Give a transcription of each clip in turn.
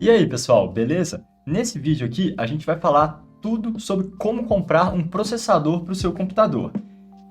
E aí, pessoal, beleza? Nesse vídeo aqui, a gente vai falar tudo sobre como comprar um processador para o seu computador.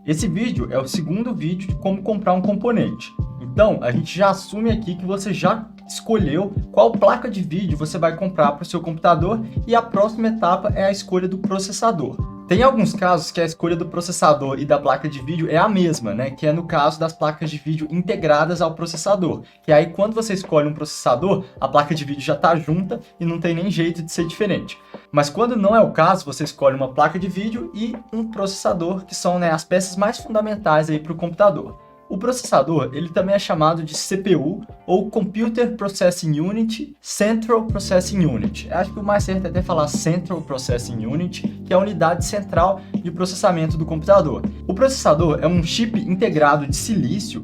Esse vídeo é o segundo vídeo de como comprar um componente. Então, a gente já assume aqui que você já escolheu qual placa de vídeo você vai comprar para o seu computador e a próxima etapa é a escolha do processador. Tem alguns casos que a escolha do processador e da placa de vídeo é a mesma, né? Que é no caso das placas de vídeo integradas ao processador. Que aí quando você escolhe um processador, a placa de vídeo já está junta e não tem nem jeito de ser diferente. Mas quando não é o caso, você escolhe uma placa de vídeo e um processador, que são, né, as peças mais fundamentais aí para o computador. O processador, ele também é chamado de CPU, ou Computer Processing Unit, Central Processing Unit. Acho que o mais certo é até falar Central Processing Unit, que é a unidade central de processamento do computador. O processador é um chip integrado de silício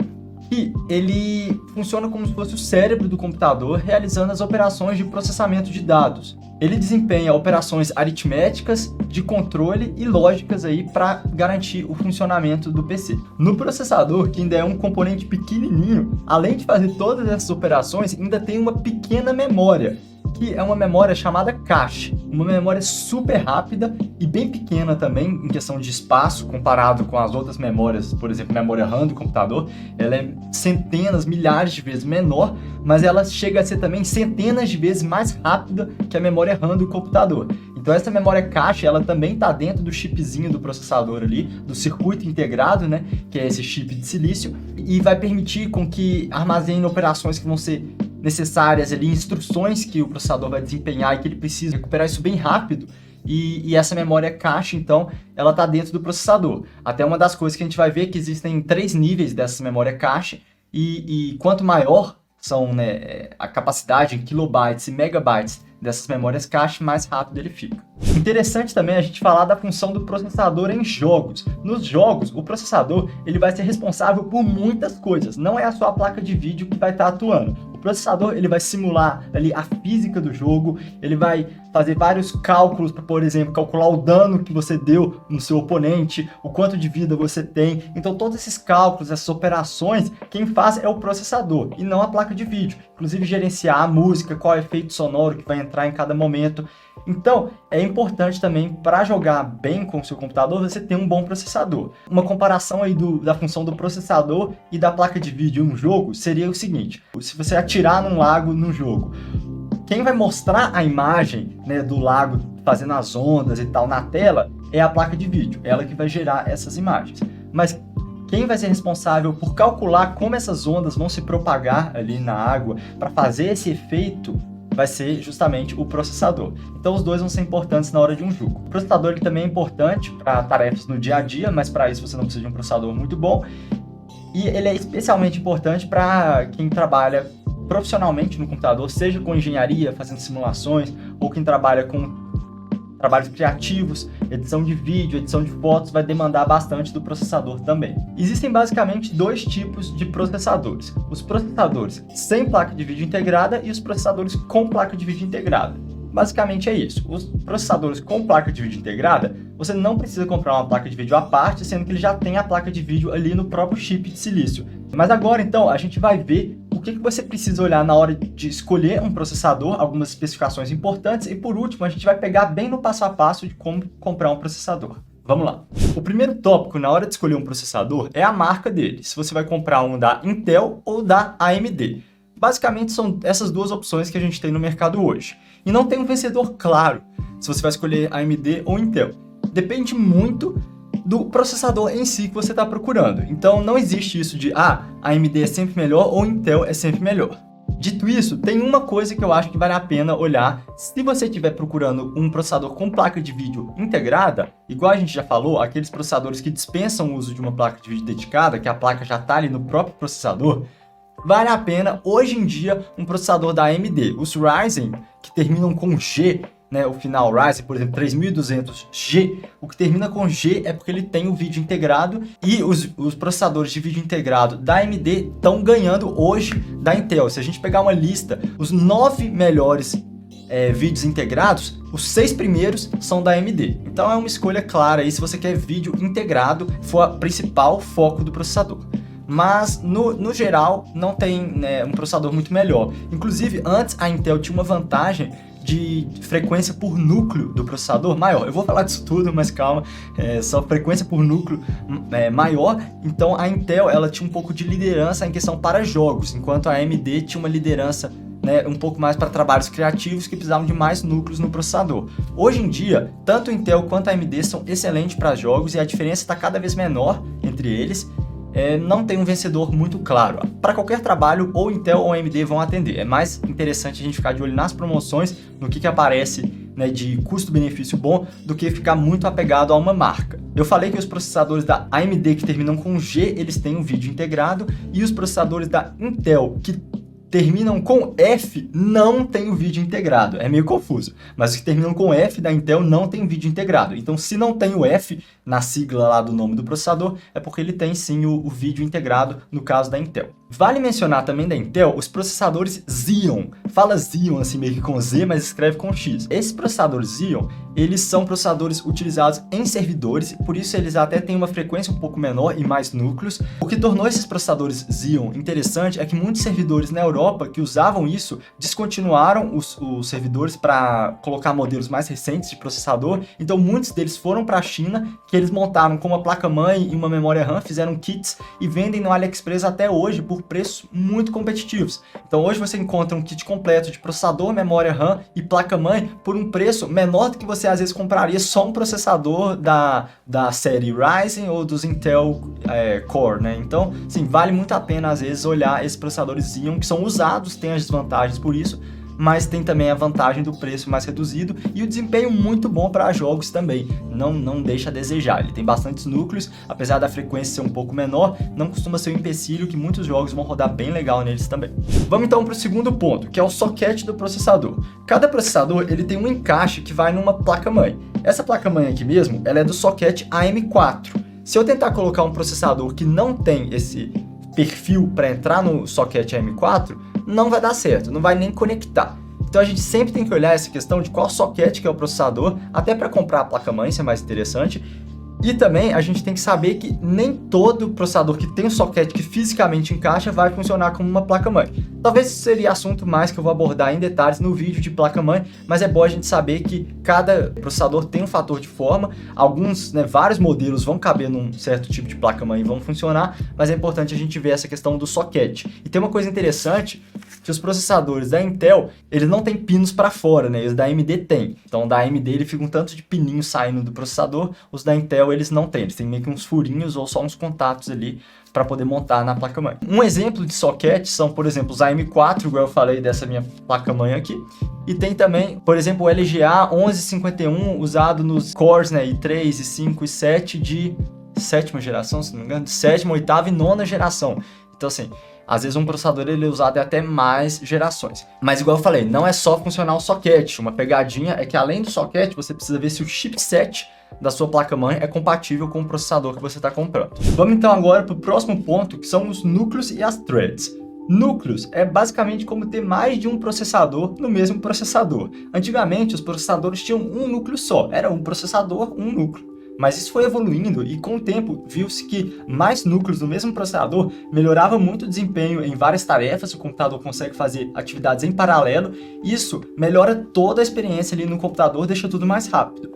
que ele funciona como se fosse o cérebro do computador, realizando as operações de processamento de dados. Ele desempenha operações aritméticas, de controle e lógicas aí para garantir o funcionamento do PC. No processador, que ainda é um componente pequenininho, além de fazer todas essas operações, ainda tem uma pequena memória, que é uma memória chamada cache, uma memória super rápida e bem pequena também em questão de espaço, comparado com as outras memórias, por exemplo, memória RAM do computador. Ela é centenas, milhares de vezes menor, mas ela chega a ser também centenas de vezes mais rápida que a memória RAM do computador. Então essa memória cache, ela também está dentro do chipzinho do processador ali, do circuito integrado, né, que é esse chip de silício, e vai permitir com que armazene operações que vão ser necessárias ali, instruções que o processador vai desempenhar e que ele precisa recuperar isso bem rápido. E essa memória cache, então, ela está dentro do processador. Até uma das coisas que a gente vai ver é que existem 3 níveis dessa memória cache, e quanto maior são, né, a capacidade em kilobytes e megabytes dessas memórias cache, mais rápido ele fica. Interessante também a gente falar da função do processador em jogos. Nos jogos, o processador ele vai ser responsável por muitas coisas, não é só a placa de vídeo que vai estar atuando. O processador ele vai simular ali a física do jogo, ele vai fazer vários cálculos para, por exemplo, calcular o dano que você deu no seu oponente, o quanto de vida você tem. Então todos esses cálculos, essas operações, quem faz é o processador e não a placa de vídeo. Inclusive gerenciar a música, qual é o efeito sonoro que vai entrar em cada momento. Então, é importante também, para jogar bem com o seu computador, você ter um bom processador. Uma comparação aí da função do processador e da placa de vídeo em um jogo seria o seguinte: se você atirar num lago no jogo, quem vai mostrar a imagem, né, do lago fazendo as ondas e tal na tela é a placa de vídeo, ela que vai gerar essas imagens. Mas quem vai ser responsável por calcular como essas ondas vão se propagar ali na água para fazer esse efeito vai ser justamente o processador. Então os dois vão ser importantes na hora de um jogo. O processador ele também é importante para tarefas no dia a dia, mas para isso você não precisa de um processador muito bom. E ele é especialmente importante para quem trabalha profissionalmente no computador, seja com engenharia, fazendo simulações, ou quem trabalha com trabalhos criativos, edição de vídeo, edição de fotos, vai demandar bastante do processador também. Existem basicamente 2 tipos de processadores: os processadores sem placa de vídeo integrada e os processadores com placa de vídeo integrada. Basicamente é isso. Os processadores com placa de vídeo integrada, você não precisa comprar uma placa de vídeo à parte, sendo que ele já tem a placa de vídeo ali no próprio chip de silício. Mas agora, então, a gente vai ver o que você precisa olhar na hora de escolher um processador, algumas especificações importantes, e por último, a gente vai pegar bem no passo a passo de como comprar um processador. Vamos lá. O primeiro tópico na hora de escolher um processador é a marca dele, se você vai comprar um da Intel ou da AMD. Basicamente são essas 2 opções que a gente tem no mercado hoje. E não tem um vencedor claro se você vai escolher AMD ou Intel. Depende muito do processador em si que você está procurando. Então não existe isso de a AMD é sempre melhor ou Intel é sempre melhor. Dito isso, tem uma coisa que eu acho que vale a pena olhar se você estiver procurando um processador com placa de vídeo integrada, igual a gente já falou, aqueles processadores que dispensam o uso de uma placa de vídeo dedicada, que a placa já está ali no próprio processador. Vale a pena, hoje em dia, um processador da AMD. Os Ryzen, que terminam com G, né, o final Ryzen, por exemplo, 3200G, o que termina com G é porque ele tem o vídeo integrado, e os processadores de vídeo integrado da AMD estão ganhando hoje da Intel. Se a gente pegar uma lista, os 9 melhores vídeos integrados, os 6 primeiros são da AMD. Então é uma escolha clara aí se você quer vídeo integrado, for o principal foco do processador. mas no geral não tem, né, um processador muito melhor. Inclusive, antes a Intel tinha uma vantagem de frequência por núcleo do processador maior. Eu vou falar disso tudo, mas calma, só frequência por núcleo maior. Então a Intel ela tinha um pouco de liderança em questão para jogos, enquanto a AMD tinha uma liderança, né, um pouco mais para trabalhos criativos que precisavam de mais núcleos no processador. Hoje em dia, tanto o Intel quanto a AMD são excelentes para jogos e a diferença está cada vez menor entre eles. Não tem um vencedor muito claro. Para qualquer trabalho, ou Intel ou AMD vão atender. É mais interessante a gente ficar de olho nas promoções, no que aparece, né, de custo-benefício bom, do que ficar muito apegado a uma marca. Eu falei que os processadores da AMD que terminam com G, eles têm um vídeo integrado, e os processadores da Intel que terminam com F não tem o vídeo integrado. É meio confuso, mas os que terminam com F da Intel não tem vídeo integrado. Então, se não tem o F na sigla lá do nome do processador, é porque ele tem sim o vídeo integrado no caso da Intel. Vale mencionar também da Intel os processadores Xeon. Fala Xeon assim meio que com Z, mas escreve com X. Esses processadores Xeon, eles são processadores utilizados em servidores, por isso eles até têm uma frequência um pouco menor e mais núcleos. O que tornou esses processadores Xeon interessante é que muitos servidores na Europa que usavam isso descontinuaram os servidores para colocar modelos mais recentes de processador. Então muitos deles foram para a China, que eles montaram com uma placa-mãe e uma memória RAM, fizeram kits e vendem no AliExpress até hoje por preços muito competitivos. Então hoje você encontra um kit completo de processador, memória RAM e placa-mãe por um preço menor do que você às vezes compraria só um processador da série Ryzen ou dos Intel Core, né? Então, sim, vale muito a pena às vezes olhar esses processadores Xeon que são usados, tem as desvantagens por isso, mas tem também a vantagem do preço mais reduzido e o desempenho muito bom para jogos também, não deixa a desejar. Ele tem bastantes núcleos, apesar da frequência ser um pouco menor, não costuma ser um empecilho que muitos jogos vão rodar bem legal neles também. Vamos então para o segundo ponto, que é o socket do processador. Cada processador ele tem um encaixe que vai numa placa-mãe. Essa placa-mãe aqui mesmo, ela é do socket AM4. Se eu tentar colocar um processador que não tem esse perfil para entrar no socket AM4, não vai dar certo, não vai nem conectar. Então a gente sempre tem que olhar essa questão de qual socket que é o processador, até para comprar a placa-mãe, isso é mais interessante. E também a gente tem que saber que nem todo processador que tem um socket que fisicamente encaixa vai funcionar como uma placa-mãe. Talvez esse seria assunto mais que eu vou abordar em detalhes no vídeo de placa-mãe, mas é bom a gente saber que cada processador tem um fator de forma, alguns, né, vários modelos vão caber num certo tipo de placa-mãe e vão funcionar, mas é importante a gente ver essa questão do socket. E tem uma coisa interessante, que os processadores da Intel, eles não têm pinos para fora, né? Os da AMD tem. Então, da AMD ele fica um tanto de pininho saindo do processador, os da Intel eles não têm, eles têm meio que uns furinhos ou só uns contatos ali para poder montar na placa-mãe. Um exemplo de socket são, por exemplo, os AM4, igual eu falei dessa minha placa-mãe aqui, e tem também, por exemplo, o LGA 1151 usado nos cores, né, i3, i5 e 7 de sétima geração, se não me engano, de sétima, oitava e nona geração. Então, assim, às vezes um processador ele é usado em até mais gerações. Mas igual eu falei, não é só funcionar o socket. Uma pegadinha é que além do socket, você precisa ver se o chipset da sua placa-mãe é compatível com o processador que você está comprando. Vamos então agora para o próximo ponto, que são os núcleos e as threads. Núcleos é basicamente como ter mais de um processador no mesmo processador. Antigamente, os processadores tinham um núcleo só. Era um processador, um núcleo. Mas isso foi evoluindo e com o tempo viu-se que mais núcleos no mesmo processador melhorava muito o desempenho em várias tarefas, o computador consegue fazer atividades em paralelo, e isso melhora toda a experiência ali no computador, deixa tudo mais rápido.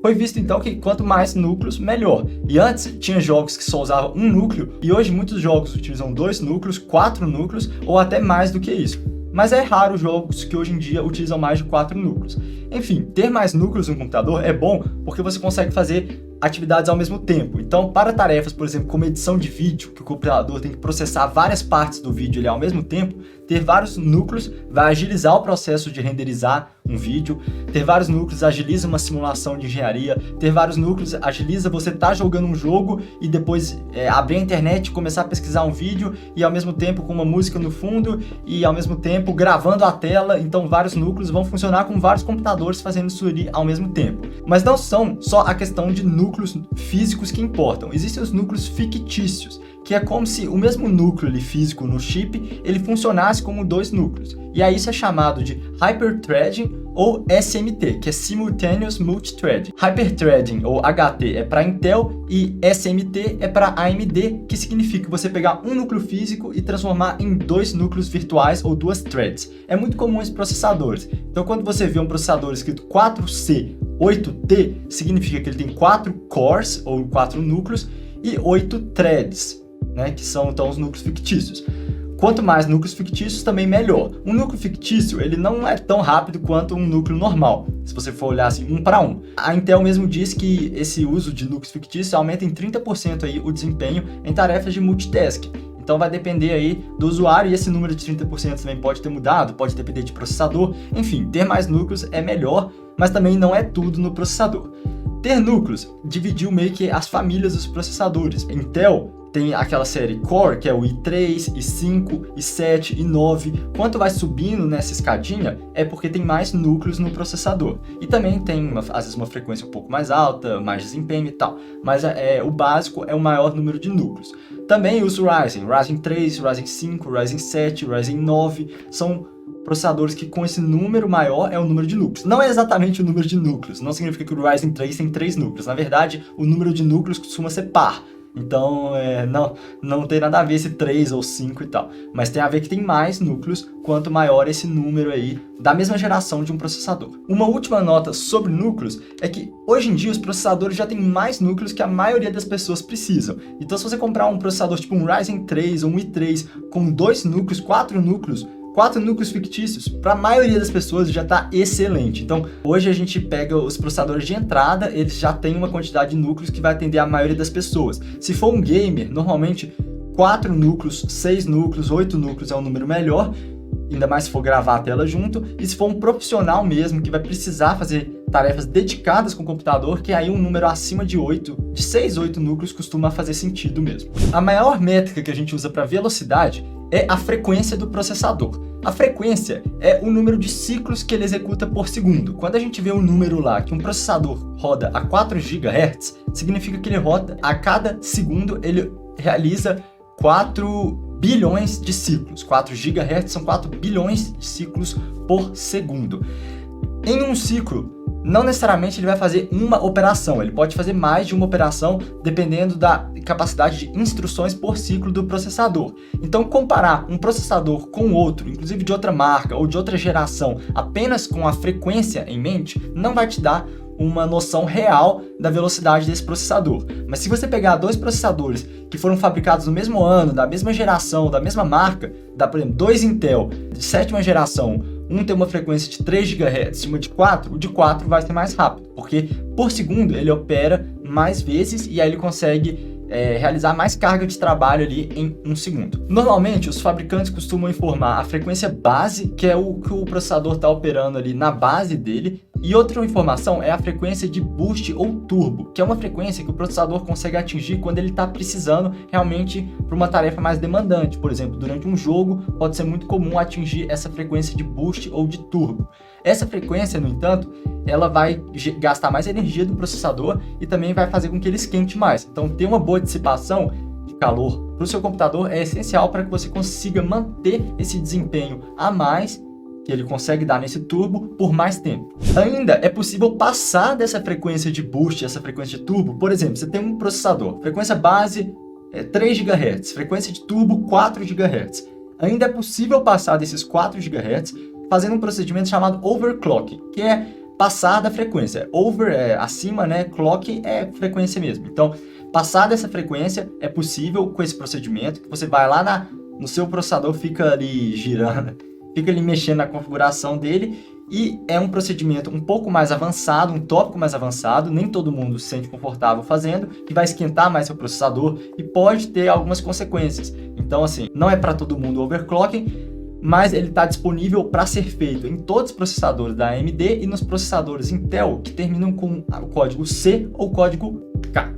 Foi visto então que quanto mais núcleos, melhor. E antes tinha jogos que só usavam um núcleo, e hoje muitos jogos utilizam 2 núcleos, 4 núcleos ou até mais do que isso. Mas é raro jogos que hoje em dia utilizam mais de 4 núcleos. Enfim, ter mais núcleos no computador é bom porque você consegue fazer atividades ao mesmo tempo. Então, para tarefas, por exemplo, como edição de vídeo, que o computador tem que processar várias partes do vídeo ali ao mesmo tempo, ter vários núcleos vai agilizar o processo de renderizar um vídeo, ter vários núcleos agiliza uma simulação de engenharia, ter vários núcleos agiliza você estar jogando um jogo e depois abrir a internet e começar a pesquisar um vídeo e ao mesmo tempo com uma música no fundo e ao mesmo tempo gravando a tela. Então vários núcleos vão funcionar com vários computadores fazendo isso ali ao mesmo tempo. Mas não são só a questão de núcleos físicos que importam, existem os núcleos fictícios, que é como se o mesmo núcleo ali físico no chip, ele funcionasse como 2 núcleos. E aí isso é chamado de hyperthreading ou SMT, que é Simultaneous Multithreading. Hyperthreading, ou HT, é para Intel e SMT é para AMD, que significa você pegar um núcleo físico e transformar em 2 núcleos virtuais ou 2 threads. É muito comum esses processadores. Então, quando você vê um processador escrito 4C 8T, significa que ele tem 4 cores, ou 4 núcleos, e 8 threads, né, que são então os núcleos fictícios. Quanto mais núcleos fictícios, também melhor. Um núcleo fictício, ele não é tão rápido quanto um núcleo normal, se você for olhar assim, 1 para 1. A Intel mesmo diz que esse uso de núcleos fictícios aumenta em 30% aí o desempenho em tarefas de multitasking. Então vai depender aí do usuário, e esse número de 30% também pode ter mudado, pode depender de processador. Enfim, ter mais núcleos é melhor, mas também não é tudo no processador. Ter núcleos dividiu meio que as famílias dos processadores. Intel tem aquela série Core, que é o i3, i5, i7, i9. Quanto vai subindo nessa escadinha, é porque tem mais núcleos no processador. E também tem, às vezes, uma frequência um pouco mais alta, mais desempenho e tal. Mas o básico é o maior número de núcleos. Também os Ryzen 3, Ryzen 5, Ryzen 7, Ryzen 9, são processadores que com esse número maior é o número de núcleos. Não é exatamente o número de núcleos, não significa que o Ryzen 3 tem 3 núcleos. Na verdade, o número de núcleos costuma ser par. Então, não tem nada a ver esse 3 ou 5 e tal. Mas tem a ver que tem mais núcleos quanto maior esse número aí da mesma geração de um processador. Uma última nota sobre núcleos é que hoje em dia os processadores já têm mais núcleos que a maioria das pessoas precisam. Então, se você comprar um processador tipo um Ryzen 3 ou um i3 com 2 núcleos, 4 núcleos fictícios, para a maioria das pessoas já está excelente. Então, hoje a gente pega os processadores de entrada, eles já têm uma quantidade de núcleos que vai atender a maioria das pessoas. Se for um gamer, normalmente 4 núcleos, 6 núcleos, 8 núcleos é um número melhor, ainda mais se for gravar a tela junto. E se for um profissional mesmo, que vai precisar fazer tarefas dedicadas com o computador, que aí um número acima de 6, 8 núcleos costuma fazer sentido mesmo. A maior métrica que a gente usa para velocidade é a frequência do processador. A frequência é o número de ciclos que ele executa por segundo. Quando a gente vê um número lá que um processador roda a 4 GHz, significa que ele roda a cada segundo, ele realiza 4 bilhões de ciclos. 4 GHz são 4 bilhões de ciclos por segundo. Em um ciclo, não necessariamente ele vai fazer uma operação, ele pode fazer mais de uma operação dependendo da capacidade de instruções por ciclo do processador. Então, comparar um processador com outro, inclusive de outra marca ou de outra geração, apenas com a frequência em mente, não vai te dar uma noção real da velocidade desse processador. Mas se você pegar 2 processadores que foram fabricados no mesmo ano, da mesma geração, da mesma marca, por exemplo, 2 Intel de 7ª geração, um tem uma frequência de 3 GHz e uma de 4, o de 4 vai ser mais rápido, porque por segundo ele opera mais vezes e aí ele consegue realizar mais carga de trabalho ali em 1 segundo. Normalmente, os fabricantes costumam informar a frequência base, que é o que o processador está operando ali na base dele, e outra informação é a frequência de boost ou turbo, que é uma frequência que o processador consegue atingir quando ele está precisando realmente para uma tarefa mais demandante. Por exemplo, durante um jogo, pode ser muito comum atingir essa frequência de boost ou de turbo. Essa frequência, no entanto, ela vai gastar mais energia do processador e também vai fazer com que ele esquente mais. Então, ter uma boa dissipação de calor para o seu computador é essencial para que você consiga manter esse desempenho a mais que ele consegue dar nesse turbo por mais tempo. Ainda é possível passar dessa frequência de boost, essa frequência de turbo. Por exemplo, você tem um processador, frequência base 3 GHz, frequência de turbo 4 GHz. Ainda é possível passar desses 4 GHz fazendo um procedimento chamado overclocking, que é passar da frequência. Over é acima, né? Clock é frequência mesmo. Então, passar dessa frequência é possível com esse procedimento, que você vai lá no seu processador, fica ali girando, fica ali mexendo na configuração dele, e é um procedimento um pouco mais avançado, um tópico mais avançado, nem todo mundo se sente confortável fazendo, que vai esquentar mais seu processador e pode ter algumas consequências. Então, assim, não é para todo mundo o overclocking, mas ele está disponível para ser feito em todos os processadores da AMD e nos processadores Intel que terminam com o código C ou código K.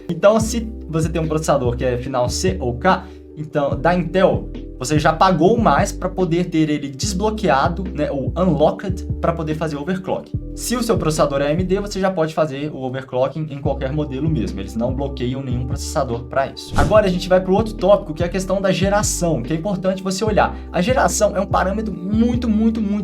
Então, se você tem um processador que é final C ou K, então da Intel, Você já pagou mais para poder ter ele desbloqueado, né, ou unlocked, para poder fazer overclock. Se o seu processador é AMD, você já pode fazer o overclocking em qualquer modelo mesmo. Eles não bloqueiam nenhum processador para isso. Agora a gente vai para o outro tópico, que é a questão da geração, que é importante você olhar. A geração é um parâmetro muito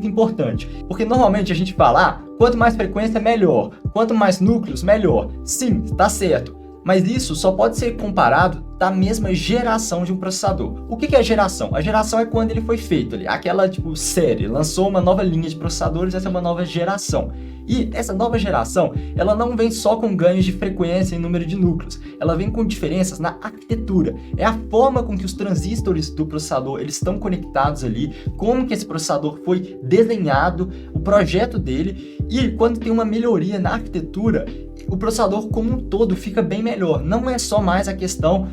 importante, porque normalmente a gente fala, quanto mais frequência, melhor. Quanto mais núcleos, melhor. Sim, tá certo. Mas isso só pode ser comparado da mesma geração de um processador. O que é geração? A geração é quando ele foi feito ali, aquela série, lançou uma nova linha de processadores, essa é uma nova geração. E essa nova geração, ela não vem só com ganhos de frequência e número de núcleos, ela vem com diferenças na arquitetura. É a forma com que os transistores do processador eles estão conectados ali, como que esse processador foi desenhado, o projeto dele, e quando tem uma melhoria na arquitetura, o processador como um todo fica bem melhor. Não é só mais a questão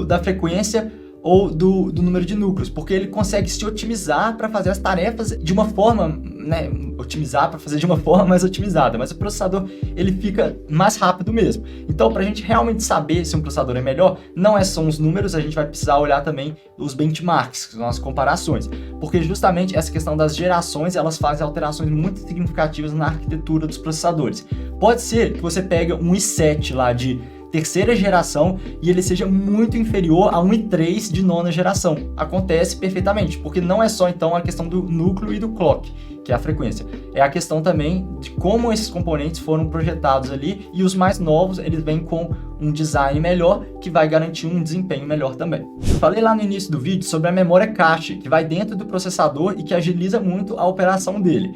da frequência ou do número de núcleos, porque ele consegue se otimizar para fazer as tarefas de uma forma, né, otimizar para fazer de uma forma mais otimizada, mas o processador ele fica mais rápido mesmo. Então, para a gente realmente saber se um processador é melhor, não é só os números, a gente vai precisar olhar também os benchmarks, que são as comparações, porque justamente essa questão das gerações, elas fazem alterações muito significativas na arquitetura dos processadores. Pode ser que você pegue um i7 lá de terceira geração e ele seja muito inferior a um i3 de nona geração. Acontece perfeitamente, porque não é só então a questão do núcleo e do clock, que é a frequência. É a questão também de como esses componentes foram projetados ali, e os mais novos, eles vêm com um design melhor, que vai garantir um desempenho melhor também. Eu falei lá no início do vídeo sobre a memória cache, que vai dentro do processador e que agiliza muito a operação dele.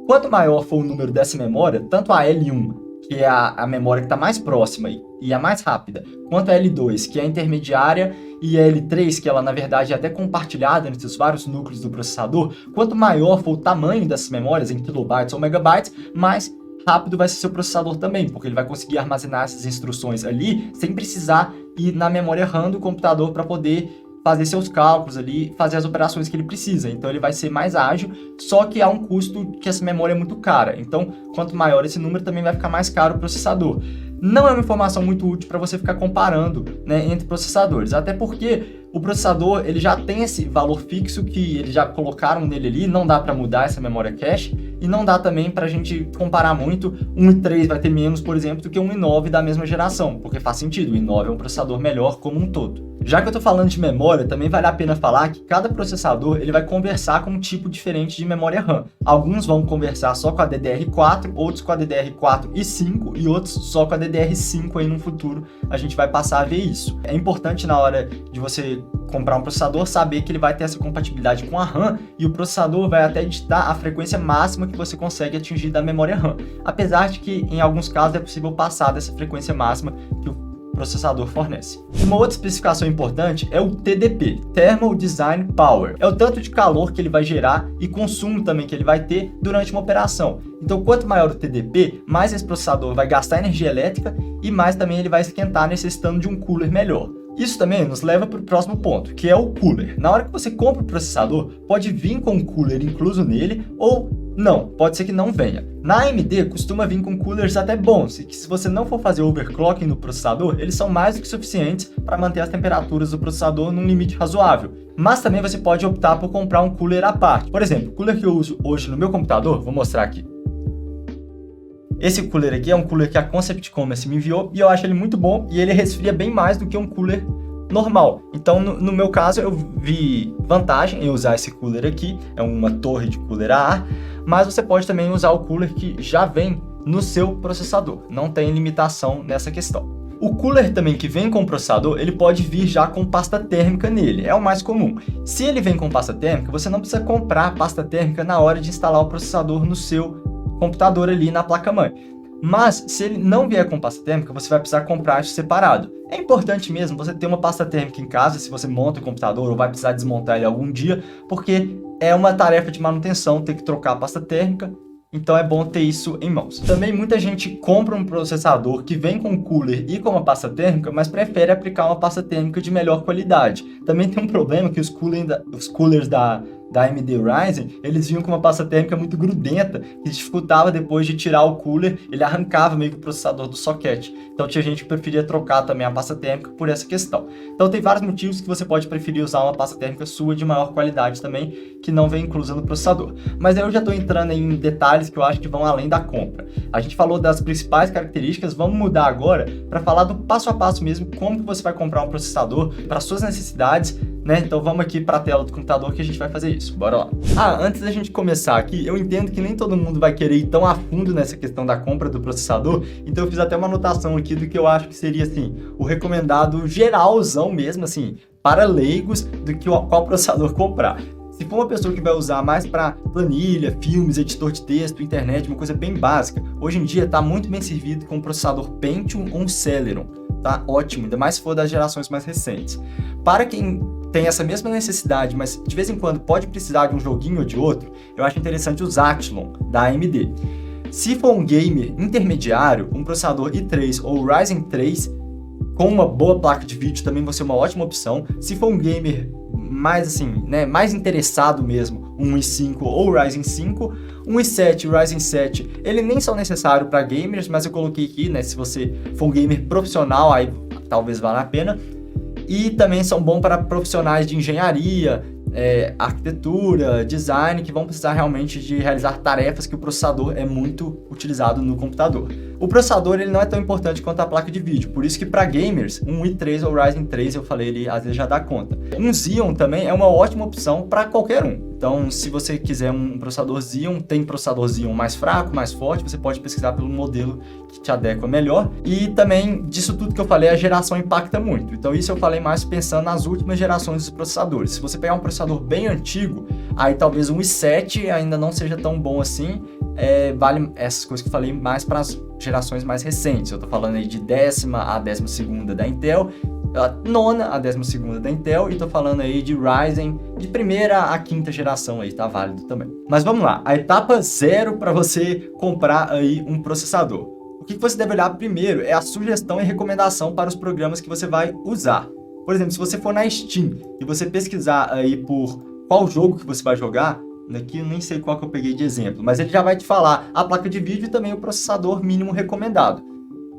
Quanto maior for o número dessa memória, tanto a L1, que é a memória que está mais próxima e a mais rápida, quanto a L2, que é a intermediária, e a L3, que ela na verdade é até compartilhada entre os vários núcleos do processador, quanto maior for o tamanho dessas memórias, em kilobytes ou megabytes, mais rápido vai ser seu processador também, porque ele vai conseguir armazenar essas instruções ali sem precisar ir na memória RAM do computador para poder fazer seus cálculos ali, fazer as operações que ele precisa. Então ele vai ser mais ágil, só que há um custo que essa memória é muito cara. Então, quanto maior esse número, também vai ficar mais caro o processador. Não é uma informação muito útil para você ficar comparando, né, entre processadores, até porque o processador ele já tem esse valor fixo que eles já colocaram nele ali, não dá para mudar essa memória cache, e não dá também para a gente comparar muito. Um i3 vai ter menos, por exemplo, do que um i9 da mesma geração, porque faz sentido, o i9 é um processador melhor como um todo. Já que eu estou falando de memória, também vale a pena falar que cada processador ele vai conversar com um tipo diferente de memória RAM. Alguns vão conversar só com a DDR4, outros com a DDR4 e 5 e outros só com a DDR5 aí no futuro. A gente vai passar a ver isso. É importante na hora de você comprar um processador saber que ele vai ter essa compatibilidade com a RAM e o processador vai até ditar a frequência máxima que você consegue atingir da memória RAM. Apesar de que em alguns casos é possível passar dessa frequência máxima que o processador fornece. Uma outra especificação importante é o TDP, Thermal Design Power. É o tanto de calor que ele vai gerar e consumo também que ele vai ter durante uma operação. Então, quanto maior o TDP, mais esse processador vai gastar energia elétrica e mais também ele vai esquentar necessitando de um cooler melhor. Isso também nos leva para o próximo ponto, que é o cooler. Na hora que você compra o processador, pode vir com um cooler incluso nele ou não, pode ser que não venha. Na AMD costuma vir com coolers até bons, e que se você não for fazer overclocking no processador, eles são mais do que suficientes para manter as temperaturas do processador num limite razoável. Mas também você pode optar por comprar um cooler à parte. Por exemplo, o cooler que eu uso hoje no meu computador, vou mostrar aqui. Esse cooler aqui é um cooler que a Concept Commerce me enviou e eu acho ele muito bom e ele resfria bem mais do que um cooler normal. Então, no meu caso, eu vi vantagem em usar esse cooler aqui, é uma torre de cooler a ar, mas você pode também usar o cooler que já vem no seu processador, não tem limitação nessa questão. O cooler também que vem com o processador, ele pode vir já com pasta térmica nele, é o mais comum. Se ele vem com pasta térmica, você não precisa comprar pasta térmica na hora de instalar o processador no seu computador ali na placa-mãe. Mas, se ele não vier com pasta térmica, você vai precisar comprar isso separado. É importante mesmo você ter uma pasta térmica em casa, se você monta o computador ou vai precisar desmontar ele algum dia, porque é uma tarefa de manutenção ter que trocar a pasta térmica, então é bom ter isso em mãos. Também muita gente compra um processador que vem com cooler e com uma pasta térmica, mas prefere aplicar uma pasta térmica de melhor qualidade. Também tem um problema que os coolers da da AMD Ryzen, eles vinham com uma pasta térmica muito grudenta, que dificultava depois de tirar o cooler, ele arrancava meio que o processador do socket. Então tinha gente que preferia trocar também a pasta térmica por essa questão. Então tem vários motivos que você pode preferir usar uma pasta térmica sua de maior qualidade também, que não vem inclusa no processador. Mas aí eu já estou entrando em detalhes que eu acho que vão além da compra. A gente falou das principais características, vamos mudar agora para falar do passo a passo mesmo, como que você vai comprar um processador para suas necessidades, né? Então vamos aqui para a tela do computador que a gente vai fazer isso. Bora lá. Antes da gente começar aqui, eu entendo que nem todo mundo vai querer ir tão a fundo nessa questão da compra do processador, então eu fiz até uma anotação aqui do que eu acho que seria assim, o recomendado geralzão mesmo, assim, para leigos do que qual processador comprar. Se for uma pessoa que vai usar mais para planilha, filmes, editor de texto, internet, uma coisa bem básica, hoje em dia está muito bem servido com um processador Pentium ou um Celeron. Tá ótimo, ainda mais se for das gerações mais recentes. Para quem tem essa mesma necessidade, mas de vez em quando pode precisar de um joguinho ou de outro, eu acho interessante os Athlon, da AMD. Se for um gamer intermediário, um processador i3 ou Ryzen 3, com uma boa placa de vídeo também vai ser uma ótima opção. Se for um gamer mais assim, né, mais interessado mesmo, um i5 ou Ryzen 5, um i7, Ryzen 7, ele nem são necessários para gamers, mas eu coloquei aqui, né, se você for um gamer profissional, aí talvez valha a pena. E também são bons para profissionais de engenharia, arquitetura, design, que vão precisar realmente de realizar tarefas que o processador é muito utilizado no computador. O processador ele não é tão importante quanto a placa de vídeo, por isso que para gamers, um i3 ou Ryzen 3, eu falei ali, às vezes já dá conta. Um Xeon também é uma ótima opção para qualquer um. Então, se você quiser um processador Xeon, tem processador Xeon mais fraco, mais forte, você pode pesquisar pelo modelo que te adequa melhor. E também, disso tudo que eu falei, a geração impacta muito. Então, isso eu falei mais pensando nas últimas gerações dos processadores. Se você pegar um processador bem antigo, aí talvez um i7 ainda não seja tão bom assim. Vale essas coisas que eu falei mais para as gerações mais recentes. Eu tô falando aí de 10ª a 12ª da Intel, a 9ª a 12ª da Intel, e tô falando aí de Ryzen de 1ª a 5ª geração aí, tá válido também. Mas vamos lá, a etapa 0 para você comprar aí um processador. O que você deve olhar primeiro é a sugestão e recomendação para os programas que você vai usar. Por exemplo, se você for na Steam e você pesquisar aí por qual jogo que você vai jogar, aqui eu nem sei qual que eu peguei de exemplo, mas ele já vai te falar a placa de vídeo e também o processador mínimo recomendado.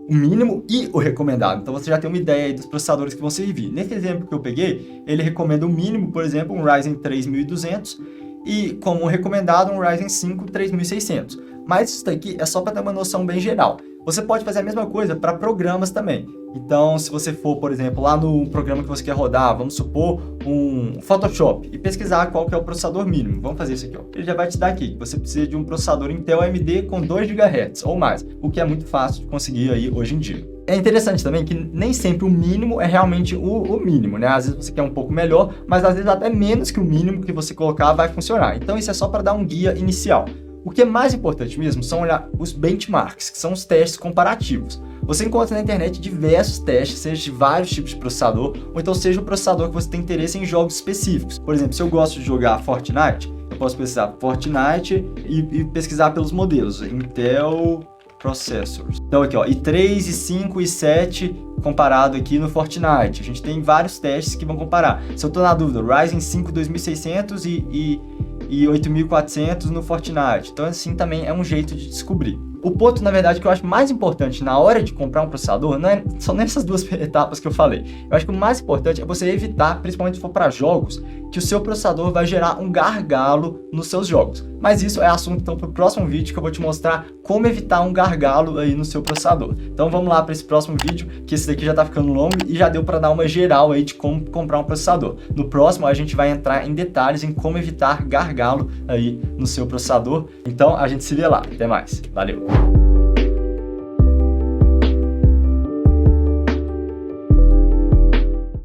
O mínimo e o recomendado. Então você já tem uma ideia aí dos processadores que vão servir. Nesse exemplo que eu peguei, ele recomenda o mínimo, por exemplo, um Ryzen 3200 e como recomendado um Ryzen 5 3600. Mas isso daqui é só para ter uma noção bem geral. Você pode fazer a mesma coisa para programas também. Então, se você for, por exemplo, lá no programa que você quer rodar, vamos supor, um Photoshop, e pesquisar qual que é o processador mínimo. Vamos fazer isso aqui, ó. Ele já vai te dar aqui que você precisa de um processador Intel AMD com 2 GHz ou mais, o que é muito fácil de conseguir aí hoje em dia. É interessante também que nem sempre o mínimo é realmente o mínimo, né? Às vezes você quer um pouco melhor, mas às vezes até menos que o mínimo que você colocar vai funcionar. Então, isso é só para dar um guia inicial. O que é mais importante mesmo são olhar os benchmarks, que são os testes comparativos. Você encontra na internet diversos testes, seja de vários tipos de processador, ou então seja o processador que você tem interesse em jogos específicos. Por exemplo, se eu gosto de jogar Fortnite, eu posso pesquisar Fortnite e pesquisar pelos modelos, Intel Processors. Então aqui, ó, i3, i5, i7 comparado aqui no Fortnite. A gente tem vários testes que vão comparar. Se eu tô na dúvida, Ryzen 5 2600 e 8400 no Fortnite. Então assim também é um jeito de descobrir. O ponto, na verdade, que eu acho mais importante na hora de comprar um processador não são nessas duas etapas que eu falei. Eu acho que o mais importante é você evitar, principalmente se for para jogos, que o seu processador vai gerar um gargalo nos seus jogos. Mas isso é assunto então para o próximo vídeo, que eu vou te mostrar como evitar um gargalo aí no seu processador. Então vamos lá para esse próximo vídeo, que esse daqui já tá ficando longo e já deu para dar uma geral aí de como comprar um processador. No próximo a gente vai entrar em detalhes em como evitar gargalo aí no seu processador. Então a gente se vê lá. Até mais. Valeu!